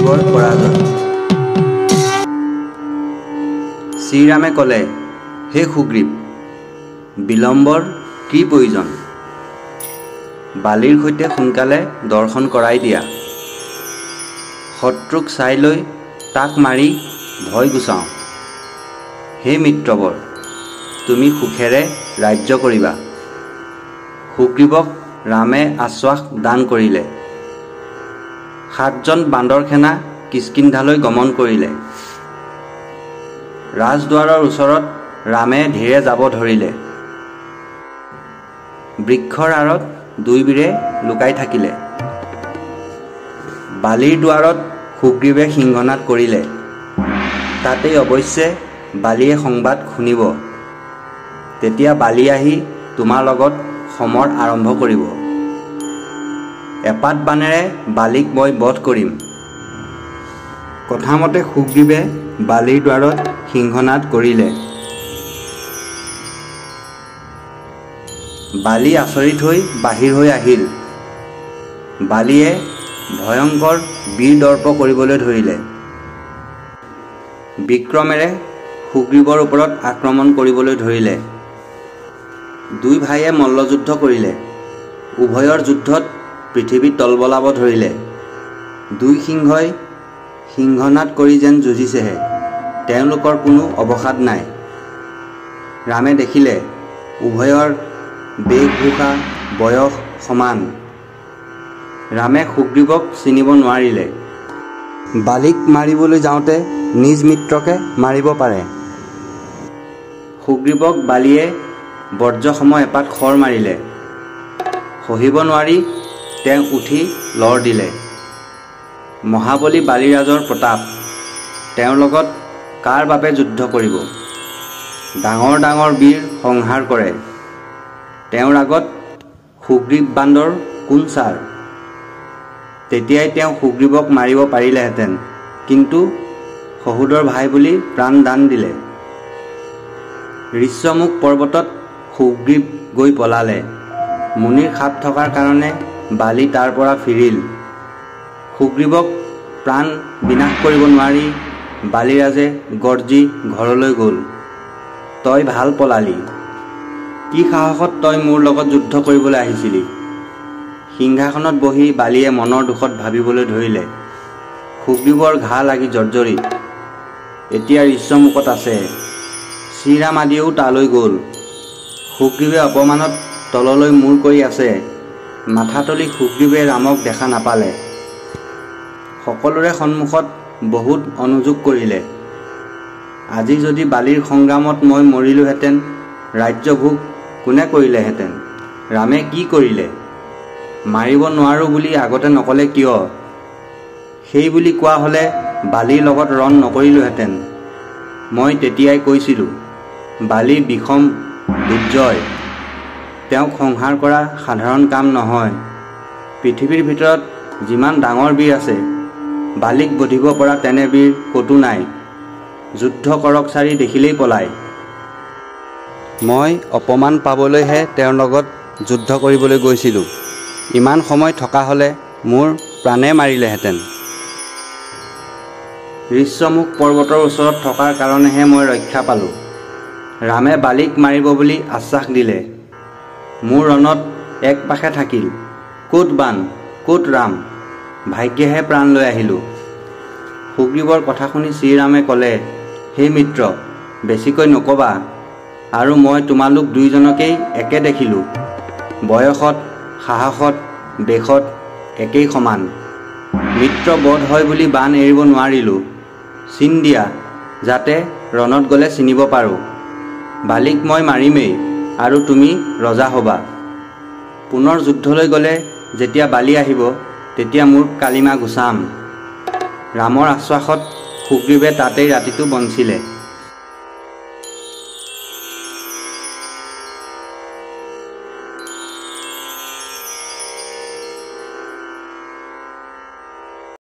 সুগ্ৰীৱৰ পৰাজয়। শ্ৰীৰামে ক'লে, হে সুগ্ৰীৱ, বিলম্বৰ কি প্ৰয়োজন? বালিৰ সৈতে সোনকালে দৰ্শন কৰাই দিয়া। শত্ৰুক চাই লৈ তাক মাৰি ভয় গুচাওঁ। হে মিত্ৰবৰ, তুমি সুখেৰে ৰাজ্য কৰিবা। সুগ্ৰীৱক ৰামে আশ্বাস দান কৰিলে। 7জন বান্দৰ সেনা কিষ্কিন্ধালৈ গমন কৰিলে। ৰাজদুৱাৰৰ ওচৰত ৰামে ধীৰে যাব ধৰিলে। বৃক্ষৰ আঁৰত দুইবীৰে লুকাই থাকিলে। বালিৰ দুৱাৰত সুগ্ৰীৱে সিংহনাদ কৰিলে। তাতেই অৱশ্যে বালিয়ে সংবাদ শুনিব। তেতিয়া বালি আহি তোমাৰ লগত সমৰ আৰম্ভ কৰিব। এপাত বাণেৰে বালিক মই বধ কৰিম। কথামতে সুগ্ৰীৱে বালিৰ দুৱাৰত সিংহনাদ কৰিলে। বালি আচৰিত হৈ বাহিৰ হৈ আহিল। বালিয়ে ভয়ংকৰ বীৰ দৰ্প কৰিবলৈ ধৰিলে। বিক্ৰমেৰে সুগ্ৰীৱৰ ওপৰত আক্ৰমণ কৰিবলৈ ধৰিলে। দুই ভাইয়ে মল্লযুদ্ধ কৰিলে। উভয়ৰ যুদ্ধত পৃথিৱী তলবলাব ধৰিলে। দুই সিংহই সিংহনাদ কৰি যেন যুঁজিছেহে, তেওঁলোকৰ কোনো অৱসাদ নাই। ৰামে দেখিলে উভয়ৰ বেশভূষা বয়স সমান। ৰামে সুগ্ৰীৱক চিনিব নোৱাৰিলে। বালিক মাৰিবলৈ যাওঁতে নিজ মিত্ৰকে মাৰিব পাৰে। সুগ্ৰীৱক বালিয়ে বজ্ৰসম এপাত খৰ মাৰিলে। সহিব নোৱাৰি তেওঁ উঠি লৰ দিলে। মহাবলী বালিৰাজৰ প্ৰতাপ, তেওঁৰ লগত কাৰ বাবে যুদ্ধ কৰিব? ডাঙৰ ডাঙৰ বীৰ সংহাৰ কৰে, তেওঁৰ আগত সুগ্ৰীৱ বান্দৰ কোন ছাৰ? তেতিয়াই তেওঁ সুগ্ৰীৱক মাৰিব পাৰিলেহেঁতেন, কিন্তু সহোদৰ ভাই বুলি প্ৰাণ দান দিলে। ঋষ্যমুখ পৰ্বতত সুগ্ৰীৱ গৈ পলালে। মুনিৰ সাপ থকাৰ কাৰণে বালি তাৰ পৰা ফিৰিল। সুগ্ৰীৱক প্ৰাণ বিনাশ কৰিব নোৱাৰি বালিৰাজে গৰ্জি ঘৰলৈ গ'ল। তই ভাল পলালি। কি সাহসত তই মোৰ লগত যুদ্ধ কৰিবলৈ আহিছিলি? সিংহাসনত বহি বালিয়ে মনৰ দুখত ভাবিবলৈ ধৰিলে। সুগ্ৰীৱৰ ঘা লাগি জৰ্জৰিত। এতিয়া ঋষ্যমুখত আছে। শ্ৰীৰাম আদিও তালৈ গ'ল। সুগ্ৰীৱে অপমানত তললৈ মূৰ কৰি আছে। মাথাতলি সুগ্ৰীৱে ৰামক দেখা নাপালে। সকলোৰে সন্মুখত বহুত অনুযোগ কৰিলে। আজি যদি বালিৰ সংগ্ৰামত মই মৰিলোহেঁতেন, ৰাজ্যভোগ কোনে কৰিলেহেঁতেন? ৰামে কি কৰিলে? মাৰিব নোৱাৰোঁ বুলি আগতে নক'লে কিয়? সেই বুলি কোৱা হ'লে বালিৰ লগত ৰণ নকৰিলোহেঁতেন। মই তেতিয়াই কৈছিলোঁ, বালি বিষম দুৰ্জয়। তেওঁক সংহাৰ কৰা সাধাৰণ কাম নহয়। পৃথিৱীৰ ভিতৰত যিমান ডাঙৰ বীৰ আছে, বালিক বধিব পৰা তেনে বীৰ ক'তো নাই। যুদ্ধ কৰক চাৰি দেখিলেই পলায়। মই অপমান পাবলৈহে তেওঁৰ লগত যুদ্ধ কৰিবলৈ গৈছিলোঁ। ইমান সময় থকা হ'লে মোৰ প্ৰাণে মাৰিলেহেঁতেন। ঋষ্যমুখ পৰ্বতৰ ওচৰত থকাৰ কাৰণেহে মই ৰক্ষা পালোঁ। ৰামে বালিক মাৰিব বুলি আশ্বাস দিলে। মোৰ ৰণত এক পাশে থাকিল। ক'ত বান, ক'ত ৰাম? ভাগ্যেহে প্ৰাণ লৈ আহিলোঁ। সুগ্ৰীৱৰ কথা শুনি শ্ৰীৰামে ক'লে, হে মিত্ৰ, বেছিকৈ নক'বা। আৰু মই তোমালোক দুইজনকেই একে দেখিলোঁ। বয়সত, সাহসত, বেশত একেই সমান। মিত্ৰ বধ হয় বুলি বান এৰিব নোৱাৰিলোঁ। চিন দিয়া, যাতে ৰণত গ'লে চিনিব পাৰোঁ। বালিক মই মাৰিমেই, আৰু তুমি ৰজা হ'বা। পুনৰ যুদ্ধলৈ গ'লে যেতিয়া বালি আহিব, তেতিয়া মোৰ কালিমা গুচাম। ৰামৰ আশ্বাসত সুগ্ৰীৱে তাতেই ৰাতিটো বঞ্চিলে।